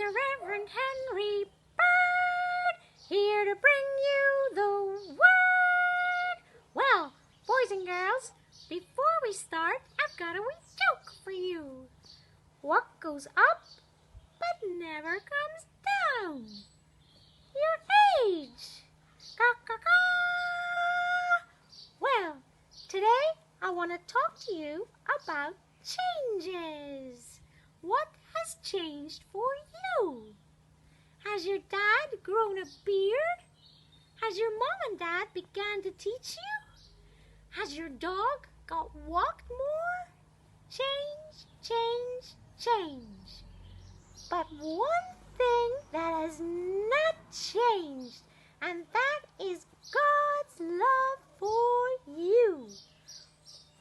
Reverend Henry Bird, here to bring you the word. Well, boys and girls, before we start, I've got a wee joke for you. What goes up but never comes down? Your age. Caw-caw-caw. Well, today I want to talk to you about changes. What has changed for you? Has your dad grown a beard? Has your mom and dad began to teach you? Has your dog got walked more? Change, change, change. But one thing that has not changed, and that is God's love for you.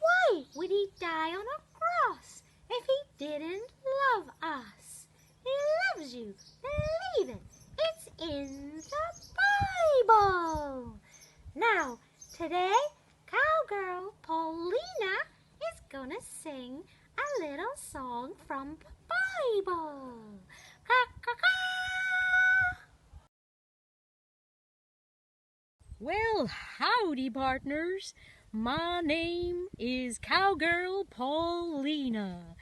Why would he die on a cross if he didn't love us? He loves you. Believe it. It's in the Bible. Now, today, Cowgirl Paulina is going to sing a little song from the Bible. Caw-caw-caw. Well, howdy, partners. My name is Cowgirl Paulina,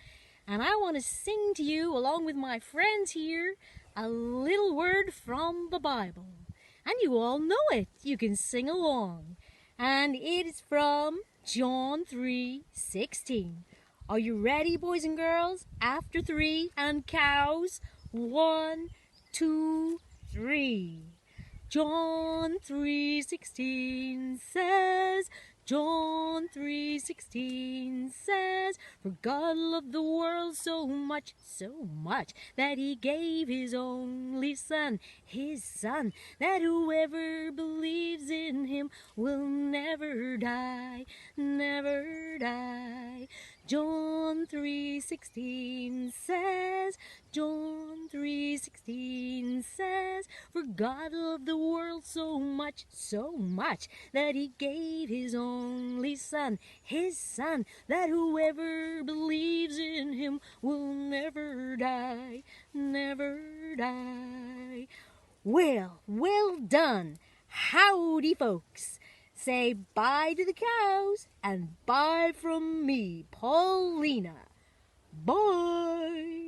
and I want to sing to you, along with my friends here, a little word from the Bible. And you all know it. You can sing along. And it is from John 3:16. Are you ready, boys and girls? After 3 and cows. 1, 2, 3. John 3:16 says, John 3:16 says, for God loved the world so much, that he gave his only Son, that whoever believes in him will never die, never die. John 3:16 says, John 3:16 says, for God loved the world so much, that he gave his only Son, that whoever believes in him will never die, never die. Well done. Howdy, folks. Say bye to the cows and bye from me, Paulina. Bye.